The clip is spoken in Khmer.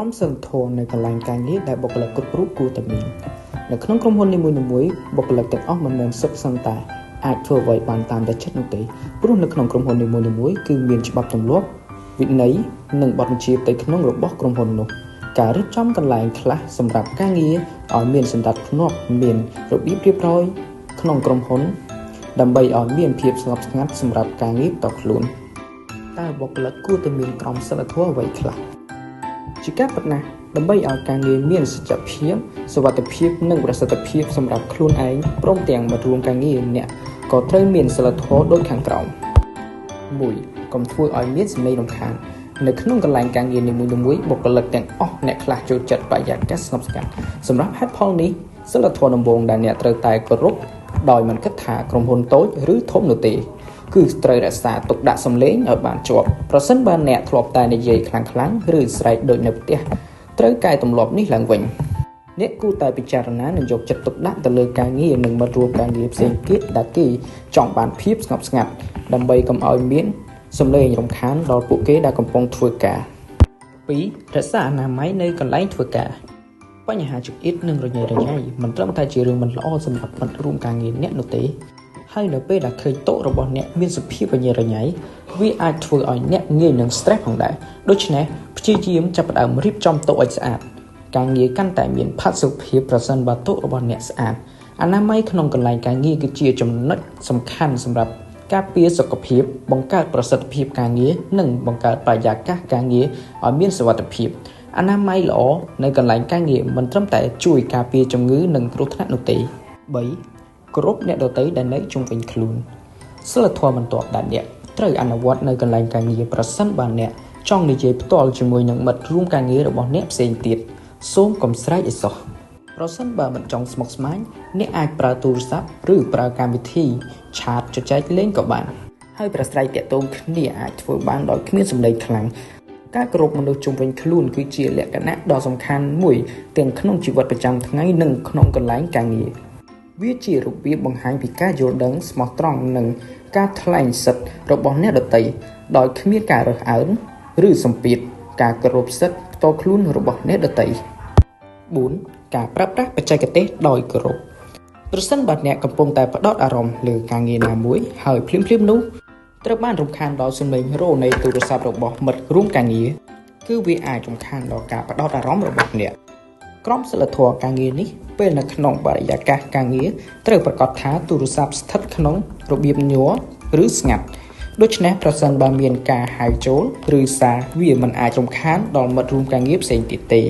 ក្រុមសិលធម៌នៅកន្លែងការងារដែលបុគ្គលិកគ្រប់រូបគួរតែមាននៅក្នុងក្រុមហ៊ុននីមួយៗបុគ្គលិកទាំងអស់មិនមែនសុទ្ធសឹងតែអាចធ្វើអ្វីបានតាមតែចិត្តនោះទេព្រោះនៅក្នុងក្រុមហ៊ុននីមួយៗគឺមានច្បាប់ទម្លាប់វិន័យនិងបទបញ្ជាផ្ទៃក្នុងរបស់ក្រុមហ៊ុននោះការរៀបចំកន្លែងខ្លះសម្រាប់ការងារឲ្យមានសណ្ដាប់ធ្នាប់មានរបៀបរៀបរយក្នុងក្រុមហ៊ុនដើម្បីឲ្យមានភាពស្ងប់ស្ងាត់សម្រាប់ការងារផ្ទាល់ខ្លួនតើបុគ្គលិកគួរតែមានក្រមសីលធម៌អ្វីខ្លះជាការពិតណាស់ដើម្បីឲ្យការងារមានសច្ចភាពសុវត្ថិភាពនិងប្រសិទ្ធភាពសម្រាប់ខ្លួនឯងព្រមទាំងមិត្តរួមការងារអ្នកក៏ត្រូវមានសីលធម៌ដូចខាងក្រោម 1. កុំធ្វើឲ្យមានសំឡេងរំខាននៅក្នុងកន្លែងការងារនីមួយៗបុគ្គលិកទាំងអស់អ្នកខ្លះចូលចិត្តបរិយាកាសស្ងប់ស្ងាត់សម្រាប់ហេតុផលនេះសីលធម៌ដំបូងដែលអ្នកត្រូវតែគោរពដោយមិនគិតថាក្រុមហ៊ុនតូចឬធំនោះទេគឺត្រូវរក្សាទុកដាក់សំឡេងឲ្យបានជាប់ប្រសិនបើអ្នកធ្លាប់តែនិយាយខ្លាំងៗឬស្រែកដូចនៅផ្ទះត្រូវកែទម្លាប់នេះឡើងវិញអ្នកគួរតែពិចារណានិងយកចិត្តទុកដាក់ទៅលើការងារនិងមិត្តរួមការងារផ្សេងទៀតដែលគេចង់បានភាពស្ងប់ស្ងាត់ដើម្បីកុំឲ្យមានសំឡេងរំខានដល់ពួកគេដែលកំពុងធ្វើការ 2. រក្សាអនាម័យនៅកន្លែងធ្វើការបញ្ហាចង្អៀតនិងរញ៉េរញ៉ៃមិនត្រឹមតែជារឿងមិនល្អសម្រាប់មិត្តរួមការងារអ្នកនោះទេហើយនៅពេលដែលឃើញតុរបស់អ្នកមានសភាពរញ៉េរញ៉ៃវាអាចធ្វើឲ្យអ្នកងាយនឹង stress ផងដែរដូច្នេះព្យាយាមចាប់ផ្ដើមរៀបចំតុឲ្យស្អាតការងារកាន់តែមានផាសុកភាពប្រសិនបើតុរបស់អ្នកស្អាតអនាម័យក្នុងកន្លែងការងារគឺជាចំណុចសំខាន់សម្រាប់ការពារសុខភាពបង្កើតប្រសិទ្ធភាពការងារនិងបង្កើតបរិយាកាសការងារឲ្យមានសុវត្ថិភាពអនាម័យល្អនៅកន្លែងការងារមិនត្រឹមតែជួយការពារជំងឺនិងគ្រោះថ្នាក់នោះទេ 3. គោរពអ្នកដទៃដែលនៅជុំវិញខ្លួនសីលធម៌បន្ទាប់ដែលអ្នកត្រូវអនុវត្តនៅកន្លែងការងារប្រសិនបើអ្នកចង់និយាយផ្ទាល់ជាមួយនឹងមិត្តរួមការងាររបស់អ្នកផ្សេងទៀតសូមកុំស្រែកអីសោះប្រសិនបើមិនចង់ស្មុគស្មាញអ្នកអាចប្រើទូរស័ព្ទឬប្រើកម្មវិធីឆាតជជែកលេងក៏បានហើយប្រាស្រ័យទាក់ទងគ្នាអាចធ្វើបានដោយគ្មានសម្លេងខ្លាំងការគោរពមនុស្សជុំវិញខ្លួនគឺជាលក្ខណៈដ៏សំខាន់មួយទាំងក្នុងជីវិតប្រចាំថ្ងៃនិងក្នុងកន្លែងការងារវាជារបៀបបង្ហាញពីការយល់ដឹងស្មោះត្រង់និងការថ្លែងសិទ្ធិរបស់អ្នកដទៃដោយគ្មានការរើសអើងឬសម្ពាធការគោរពសិទ្ធិផ្ទាល់ខ្លួនរបស់អ្នកដទៃ 4. ការប្រើប្រាស់បច្ចេកទេសដោយគោរពប្រសិនបើអ្នកកំពុងតែផ្ដោតអារម្មណ៍លើការងារណាមួយហើយភ្លាមៗនោះត្រូវបានរំខានដោយសំឡេងរោនៃទូរស័ព្ទរបស់មិត្តរួមការងារគឺវាអាចរំខានដល់ការផ្ដោតអារម្មណ៍របស់អ្នកក្រមសីលធម៌ការងារនេះពេលនៅក្នុងបរិយាកាសការងារត្រូវប្រាកដថាទូរស័ព្ទស្ថិតក្នុងរបៀបញ័រឬស្ងាត់ដូច្នេះប្រសិនបើមានការហៅចូលឬសារវាមិនអាចរំខានដល់មិត្តរួមការងារផ្សេងទៀតទេ